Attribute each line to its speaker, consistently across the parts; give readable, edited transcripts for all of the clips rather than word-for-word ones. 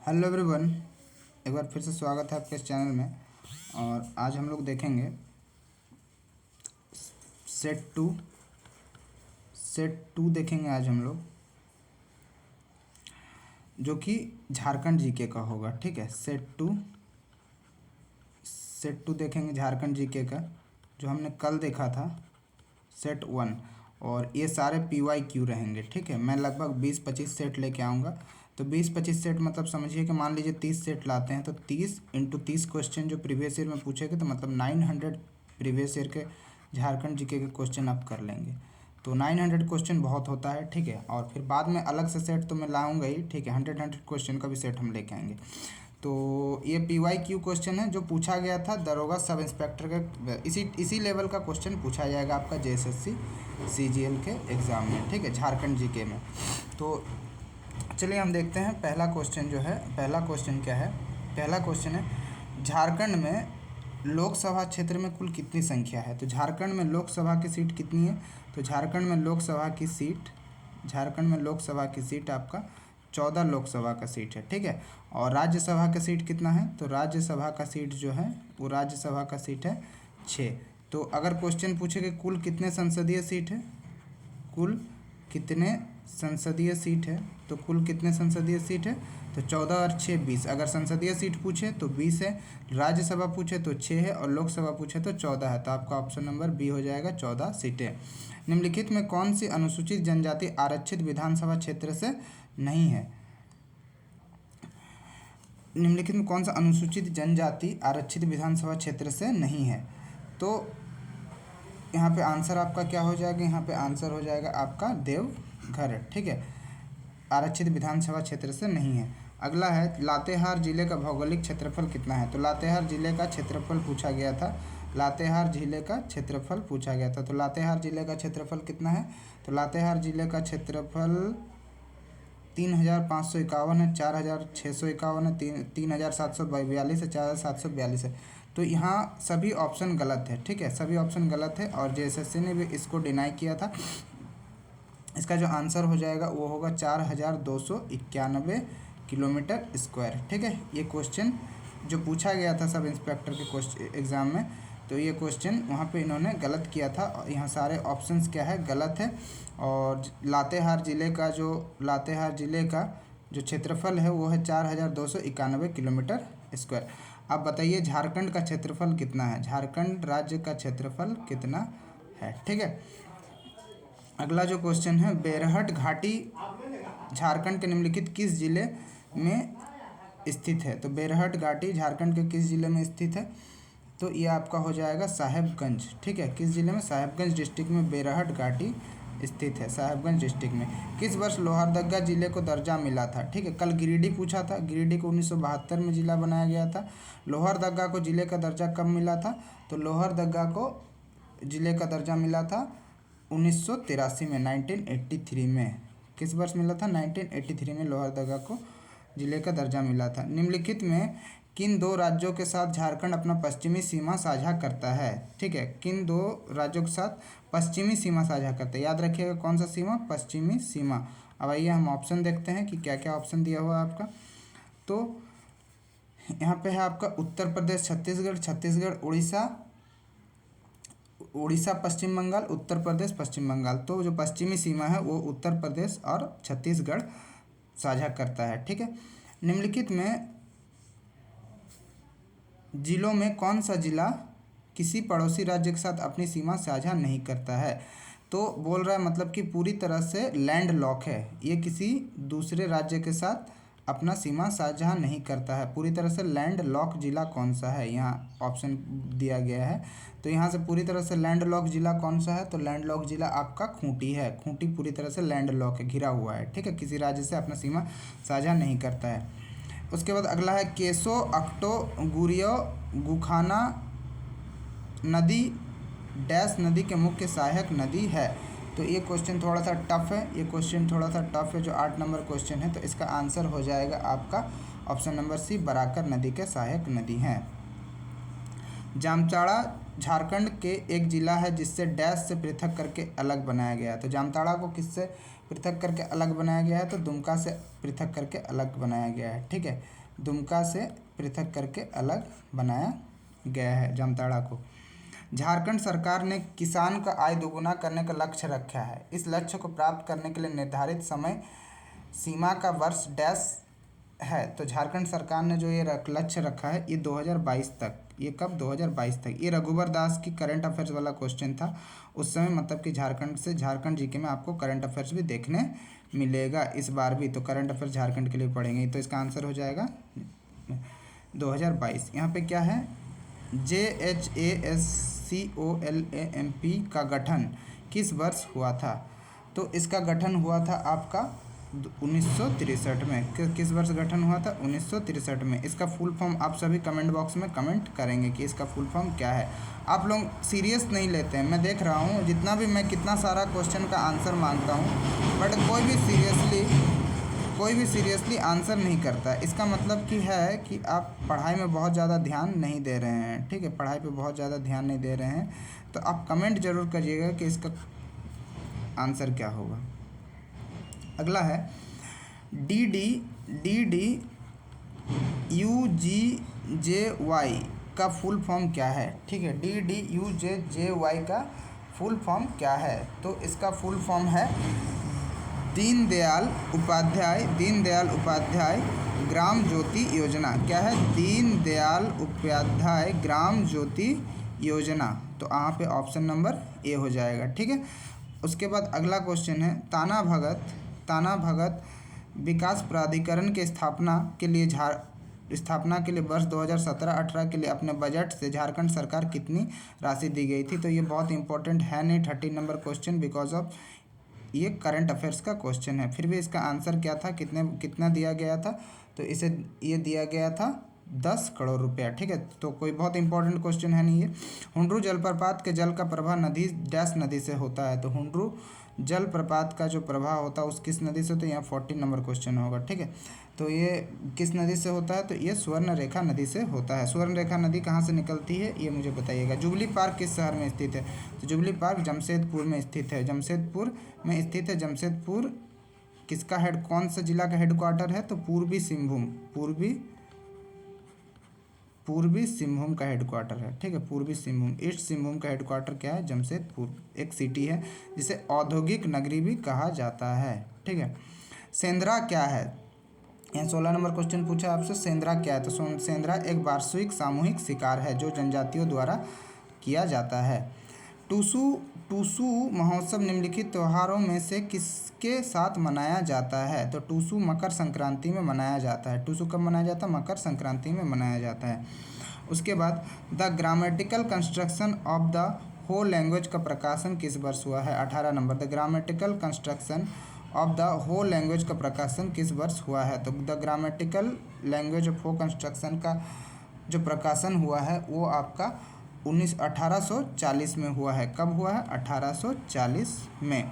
Speaker 1: Hello everyone, एक बार फिर से स्वागत है आपके इस चैनल में। और आज हम लोग देखेंगे सेट टू देखेंगे आज हम लोग, जो कि झारखंड जीके का होगा। ठीक है, सेट टू देखेंगे झारखंड जीके का, जो हमने कल देखा था सेट वन। और ये सारे PYQ रहेंगे। ठीक है, मैं लगभग 20-25 सेट लेके आऊँगा। तो 20-25 सेट मतलब समझिए कि मान लीजिए 30 सेट लाते हैं तो 30 × 30 क्वेश्चन जो प्रीवियस ईयर में पूछेंगे, तो मतलब 900 प्रीवियस ईयर के झारखंड जीके के क्वेश्चन आप कर लेंगे। तो 900 क्वेश्चन बहुत होता है। ठीक है, और फिर बाद में अलग से सेट तो मैं लाऊंगा ही। ठीक है, 100 क्वेश्चन का भी सेट हम लेके आएंगे। तो ये PYQ क्वेश्चन है जो पूछा गया था दरोगा सब इंस्पेक्टर का। इसी लेवल का क्वेश्चन पूछा जाएगा आपका JSSC CGL के एग्ज़ाम में। ठीक है, झारखंड जीके में। तो चलिए हम देखते हैं पहला क्वेश्चन जो है। पहला क्वेश्चन क्या है? पहला क्वेश्चन है, झारखंड में लोकसभा क्षेत्र में कुल कितनी संख्या है? तो झारखंड में लोकसभा की सीट कितनी है? तो झारखंड में लोकसभा की सीट आपका 14 लोकसभा का सीट है। ठीक है, और राज्यसभा का सीट कितना है? तो राज्यसभा का सीट जो है वो राज्यसभा का सीट है 6। तो अगर क्वेश्चन पूछे कि कुल कितने संसदीय सीट है, कुल कितने संसदीय सीट है, तो कुल कितने संसदीय सीट है? तो 14 और 6 20। अगर संसदीय सीट पूछे तो 20 है, राज्यसभा पूछे तो 6 है, और लोकसभा पूछे तो 14 है। तो आपका ऑप्शन नंबर बी हो जाएगा, 14 सीटें। निम्नलिखित में कौन सी अनुसूचित जनजाति आरक्षित विधानसभा क्षेत्र से नहीं है? निम्नलिखित में कौन सा अनुसूचित जनजाति आरक्षित विधानसभा क्षेत्र से नहीं है? तो यहाँ पे आंसर आपका क्या हो जाएगा? यहाँ पे आंसर हो जाएगा आपका देवघर। ठीक है, आरक्षित विधानसभा क्षेत्र से नहीं है। अगला है, लातेहार जिले का भौगोलिक क्षेत्रफल कितना है? तो लातेहार जिले का क्षेत्रफल पूछा गया था। लातेहार जिले का क्षेत्रफल पूछा गया था। तो लातेहार जिले का क्षेत्रफल कितना है? तो लातेहार जिले का क्षेत्रफल 3551 है, 4651 है, 3742 है, 4742 है। तो यहाँ सभी ऑप्शन गलत है। ठीक है, सभी ऑप्शन गलत है, और JSSC ने भी इसको डिनाई किया था। इसका जो आंसर हो जाएगा वो होगा 4291 किलोमीटर स्क्वायर। ठीक है, ये क्वेश्चन जो पूछा गया था सब इंस्पेक्टर के क्वेश्चन एग्ज़ाम में, तो ये क्वेश्चन वहाँ पे इन्होंने गलत किया था। और यहाँ सारे ऑप्शंस क्या है, गलत है। और लातेहार जिले का जो क्षेत्रफल है वो है 4291 किलोमीटर स्क्वायर। अब बताइए झारखंड का क्षेत्रफल कितना है? झारखंड राज्य का क्षेत्रफल कितना है? ठीक है, अगला जो क्वेश्चन है, बेरहट घाटी झारखंड के निम्नलिखित किस जिले में स्थित है? तो बेरहट घाटी झारखंड के किस जिले में स्थित है? तो ये आपका हो जाएगा साहेबगंज। ठीक है, किस जिले में? साहेबगंज डिस्ट्रिक्ट में बेरहट घाटी स्थित है, साहेबगंज डिस्ट्रिक्ट में। किस वर्ष लोहरदगा जिले को दर्जा मिला था? ठीक है, कल गिरिडीह पूछा था। गिरिडीह को 1972 में जिला बनाया गया था। लोहरदगा को जिले का दर्जा कब मिला था? तो लोहरदगा को जिले का दर्जा मिला था 1983 में, 1983 में। किस वर्ष मिला था? 1983 में लोहरदगा को जिले का दर्जा मिला था। निम्नलिखित में किन दो राज्यों के साथ झारखंड अपना पश्चिमी सीमा साझा करता है? ठीक है, किन दो राज्यों के साथ पश्चिमी सीमा साझा करता है? याद रखिएगा, कौन सा सीमा? पश्चिमी सीमा। अब आइए हम ऑप्शन देखते हैं कि क्या क्या ऑप्शन दिया हुआ है आपका। तो यहाँ पे है आपका उत्तर प्रदेश, छत्तीसगढ़, उड़ीसा पश्चिम बंगाल, उत्तर प्रदेश पश्चिम बंगाल। तो जो पश्चिमी सीमा है वो उत्तर प्रदेश और छत्तीसगढ़ साझा करता है। ठीक है, निम्नलिखित में जिलों में कौन सा जिला किसी पड़ोसी राज्य के साथ अपनी सीमा साझा नहीं करता है? तो बोल रहा है मतलब कि पूरी तरह से लैंड लॉक है, ये किसी दूसरे राज्य के साथ अपना सीमा साझा नहीं करता है। पूरी तरह से लैंड लॉक जिला कौन सा है? यहाँ ऑप्शन दिया गया है। तो यहाँ से पूरी तरह से लैंड लॉक जिला कौन सा है? तो लैंड लॉक जिला आपका खूंटी है। खूंटी पूरी तरह से लैंड लॉक है, घिरा हुआ है। ठीक है, किसी राज्य से अपना सीमा साझा नहीं करता है। उसके बाद अगला है, केसो अक्टो गुरियो गुखाना नदी डैश नदी के मुख्य सहायक नदी है। तो ये क्वेश्चन थोड़ा सा टफ है, जो 8 नंबर क्वेश्चन है। तो इसका आंसर हो जाएगा आपका ऑप्शन नंबर सी, बराकर नदी के सहायक नदी हैं। जामताड़ा झारखंड के एक जिला है जिससे डैश से पृथक करके अलग बनाया गया। तो जामताड़ा को किससे पृथक करके अलग बनाया गया है, तो दुमका से पृथक करके अलग बनाया गया है। ठीक है, दुमका से पृथक करके अलग बनाया गया है जामताड़ा को। झारखंड सरकार ने किसान का आय दोगुना करने का लक्ष्य रखा है। इस लक्ष्य को प्राप्त करने के लिए निर्धारित समय सीमा का वर्ष डैश है। तो झारखंड सरकार ने जो ये लक्ष्य रखा है ये 2022 तक। ये कब? 2022 तक। ये रघुवर दास की करंट अफेयर्स वाला क्वेश्चन था उस समय, मतलब कि झारखंड जीके में आपको करंट अफेयर्स भी देखने मिलेगा इस बार भी। तो करंट अफेयर्स झारखंड के लिए पढ़ेंगे, तो इसका आंसर हो जाएगा 2022। यहाँ पे क्या है? JHASCOLAMP का गठन किस वर्ष हुआ था? तो इसका गठन हुआ था आपका 1963 में। किस वर्ष गठन हुआ था? 1963 में। इसका फुल फॉर्म आप सभी कमेंट बॉक्स में कमेंट करेंगे कि इसका फुल फॉर्म क्या है। आप लोग सीरियस नहीं लेते हैं, मैं देख रहा हूँ जितना भी मैं कितना सारा क्वेश्चन का आंसर मांगता हूँ, बट कोई भी सीरियसली आंसर नहीं करता। इसका मतलब कि है कि आप पढ़ाई में बहुत ज़्यादा ध्यान नहीं दे रहे हैं। ठीक है, पढ़ाई पे बहुत ज़्यादा ध्यान नहीं दे रहे हैं, तो आप कमेंट जरूर करिएगा कि इसका आंसर क्या होगा। अगला है DDUGJY का फुल फॉर्म क्या है? ठीक है, DDUGJY का फुल फॉर्म क्या है? तो इसका फुल फॉर्म है दीनदयाल उपाध्याय ग्राम ज्योति योजना। क्या है? दीनदयाल उपाध्याय ग्राम ज्योति योजना। तो यहाँ पे ऑप्शन नंबर ए हो जाएगा। ठीक है, उसके बाद अगला क्वेश्चन है ताना भगत विकास प्राधिकरण के स्थापना के लिए वर्ष 2017-18 के लिए अपने बजट से झारखंड सरकार कितनी राशि दी गई थी? तो ये बहुत इंपॉर्टेंट है नहीं 30 नंबर क्वेश्चन, बिकॉज ऑफ ये करंट अफेयर्स का क्वेश्चन है। फिर भी इसका आंसर क्या था, कितना दिया गया था? तो इसे ये दिया गया था 10 करोड़ रुपया। ठीक है, तो कोई बहुत इंपॉर्टेंट क्वेश्चन है नहीं ये। हुंड्रू जलप्रपात के जल का प्रवाह नदी डैश नदी से होता है? तो हुंड्रू जलप्रपात का जो प्रवाह होता है उस किस नदी से? तो यहाँ 14 नंबर क्वेश्चन होगा। ठीक है, तो ये किस नदी से होता है? तो ये स्वर्णरेखा नदी से होता है। स्वर्णरेखा नदी कहाँ से निकलती है ये मुझे बताइएगा। जुबली पार्क किस शहर में स्थित है? तो जुबली पार्क जमशेदपुर में स्थित है। जमशेदपुर किसका कौन सा जिला का हेडक्वार्टर है? तो पूर्वी सिंहभूम का हेडक्वार्टर है। ठीक है, पूर्वी सिंहभूम, ईस्ट सिंहभूम का हेडक्वार्टर क्या है? जमशेदपुर एक सिटी है जिसे औद्योगिक नगरी भी कहा जाता है। ठीक है, सेंद्रा क्या है? यहाँ 16 नंबर क्वेश्चन पूछा आपसे, सेंद्रा क्या है? तो सेंद्रा एक वार्षिक सामूहिक शिकार है जो जनजातियों द्वारा किया जाता है। टूसू महोत्सव निम्नलिखित त्योहारों में से किसके साथ मनाया जाता है? तो टूसू मकर संक्रांति में मनाया जाता है। टूसू कब मनाया जाता है? मकर संक्रांति में मनाया जाता है। उसके बाद the grammatical construction of the whole language का प्रकाशन किस वर्ष हुआ है? 18 number. The grammatical construction of the whole language का प्रकाशन किस वर्ष हुआ है? तो the grammatical language of whole construction का जो प्रकाशन हुआ है वो आपका 1840 में हुआ है। कब हुआ है? 1840 में।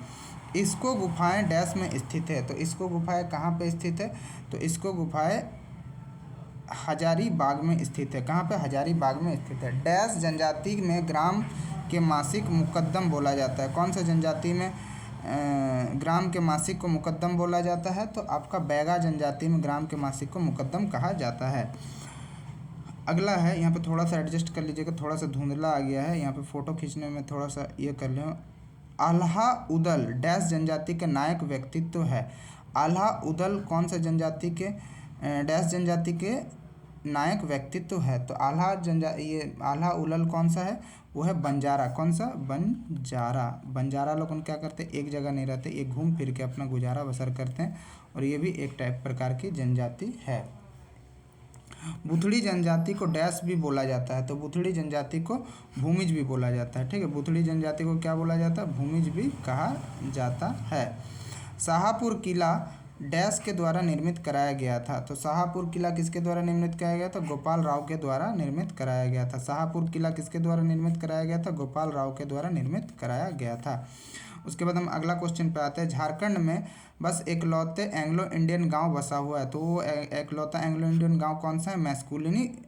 Speaker 1: इसको गुफाएं डैश में स्थित है? तो इसको गुफाएं कहाँ पे स्थित है? तो इसको गुफाएं हजारीबाग में स्थित है। कहाँ पे? हजारीबाग में स्थित है। डैश जनजाति में ग्राम के मासिक मुकद्दम बोला जाता है? कौन सा जनजाति में ग्राम के मासिक को मुकद्दम बोला जाता है? तो आपका बैगा जनजाति में ग्राम के मासिक को मुकद्दम कहा जाता है। अगला है, यहाँ पे थोड़ा सा एडजस्ट कर लीजिएगा, थोड़ा सा धुंधला आ गया है, यहाँ पे फ़ोटो खींचने में थोड़ा सा ये कर लें। आल्हा उदल डैश जनजाति के नायक व्यक्तित्व है? आल्हा उदल कौन सा जनजाति के डैश जनजाति के नायक व्यक्तित्व है? तो आल्हा उदल कौन सा है? वो है बंजारा। कौन सा? बंजारा लोग क्या करते हैं? एक जगह नहीं रहते, ये घूम फिर के अपना गुजारा बसर करते हैं, और ये भी एक टाइप प्रकार की जनजाति है। बुथड़ी जनजाति को डैश भी बोला जाता है? तो बुथड़ी जनजाति को भूमिज भी बोला जाता है। ठीक है, बुथड़ी जनजाति को क्या बोला जाता है? भूमिज भी कहा जाता है। शाहपुर किला डैश के द्वारा निर्मित कराया गया था? तो शाहपुर किला किसके द्वारा निर्मित कराया गया था? गोपाल राव के द्वारा निर्मित कराया गया था। शाहपुर किला किसके द्वारा निर्मित कराया गया था? गोपाल राव के द्वारा निर्मित कराया गया था। उसके बाद हम अगला क्वेश्चन पे आते हैं। झारखंड में बस एकलौते एंग्लो इंडियन गांव बसा हुआ है, तो वो एकलौता एंग्लो इंडियन गांव कौन सा है?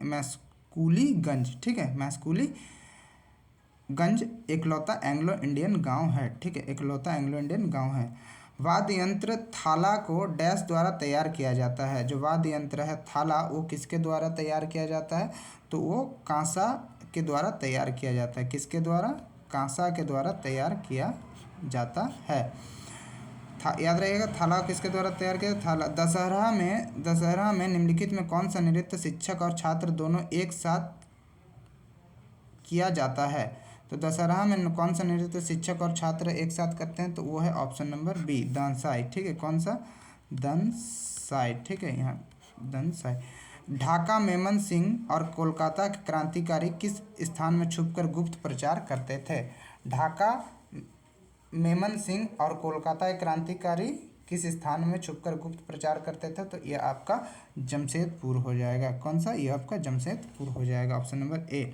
Speaker 1: मैस्कुलीगंज। ठीक है, मैस्कुलीगंज एकलौता एंग्लो इंडियन गांव है। ठीक है, एकलौता एंग्लो इंडियन गांव है। वाद्य यंत्र थाला को डैश द्वारा तैयार किया जाता है। जो वाद्य यंत्र है थाला वो किसके द्वारा तैयार किया जाता है? तो वो कांसा के द्वारा तैयार किया जाता है। किसके द्वारा? कांसा के द्वारा तैयार किया जाता है। याद रहिएगा थाला किसके द्वारा तैयार किया? थाला। दशहरा में निम्नलिखित में कौन सा नृत्य शिक्षक और छात्र दोनों एक साथ किया जाता है? तो दशहरा में कौन सा नृत्य शिक्षक और छात्र एक साथ करते हैं? तो वो है ऑप्शन नंबर बी, दंसाई। ठीक है, कौन सा? दंसाई। ठीक है, यहाँ दंसाई। ढाका मेमन सिंह और कोलकाता के क्रांतिकारी किस स्थान में छुपकर गुप्त प्रचार करते थे? ढाका मेमन सिंह और कोलकाता के क्रांतिकारी किस स्थान में छुपकर गुप्त प्रचार करते थे? तो ये आपका जमशेदपुर हो जाएगा। कौन सा? ये आपका जमशेदपुर हो जाएगा, ऑप्शन नंबर ए।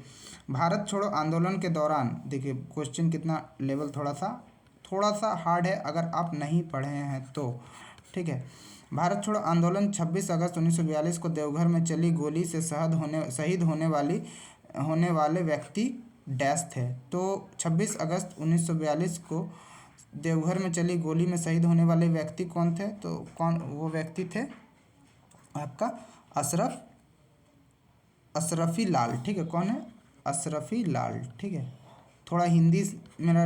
Speaker 1: भारत छोड़ो आंदोलन के दौरान, देखिए क्वेश्चन कितना लेवल थोड़ा सा हार्ड है अगर आप नहीं पढ़े हैं तो। ठीक है, भारत छोड़ो आंदोलन 26 अगस्त 1942 को देवघर में चली गोली से शहीद होने वाले व्यक्ति डैश थे। तो 26 अगस्त 1942 को देवघर में चली गोली में शहीद होने वाले व्यक्ति कौन थे? तो वो व्यक्ति थे आपका अशरफी लाल। ठीक है, कौन है? अशरफी लाल। ठीक है, थोड़ा हिंदी मेरा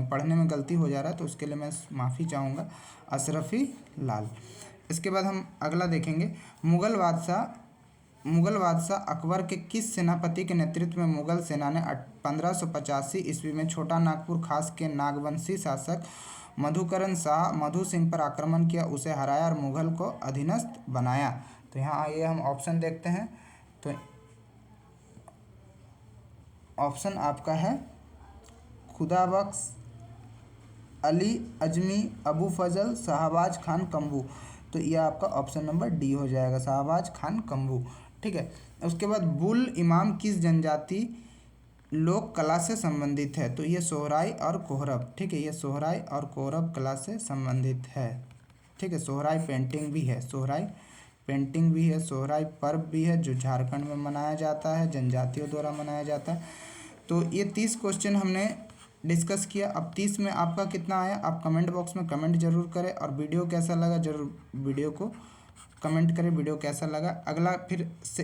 Speaker 1: पढ़ने में गलती हो जा रहा है तो उसके लिए मैं माफ़ी चाहूँगा। अशरफी लाल। इसके बाद हम अगला देखेंगे। मुगल बादशाह अकबर के किस सेनापति के नेतृत्व में मुगल सेना ने 1585 ईस्वी में छोटा नागपुर खास के नागवंशी शासक मधुकरण शाह मधु सिंह पर आक्रमण किया, उसे हराया और मुगल को अधीनस्थ बनाया? तो यहाँ आइए हम ऑप्शन देखते हैं। तो ऑप्शन आपका है खुदाबख्श, अली अजमी, अबू फजल, शहबाज खान कम्बू। तो ये आपका ऑप्शन नंबर डी हो जाएगा, शहबाज खान कम्बू। ठीक है, उसके बाद बुल इमाम किस जनजाति लोक कला से संबंधित है? तो ये सोहराई और कोहरब। ठीक है, ये सोहराई और कोहरब कला से संबंधित है। ठीक है, सोहराई पेंटिंग भी है, सोहराई पर्व भी है जो झारखंड में मनाया जाता है, जनजातियों द्वारा मनाया जाता है। तो ये 30 क्वेश्चन हमने डिस्कस किया। अब 30 में आपका कितना आया आप कमेंट बॉक्स में कमेंट जरूर करें, और वीडियो कैसा लगा जरूर वीडियो को कमेंट करें, वीडियो कैसा लगा। अगला फिर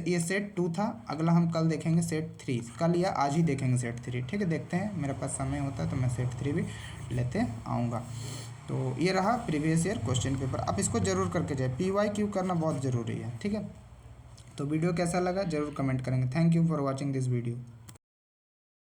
Speaker 1: ये सेट 2 था, अगला हम कल देखेंगे सेट 3, कल या आज ही देखेंगे सेट 3। ठीक है, देखते हैं मेरे पास समय होता है तो मैं सेट 3 भी लेते आऊँगा। तो ये रहा प्रीवियस ईयर क्वेश्चन पेपर, आप इसको जरूर करके जाए, PYQ करना बहुत ज़रूरी है। ठीक है, तो वीडियो कैसा लगा जरूर कमेंट करेंगे। Thank you for watching this video.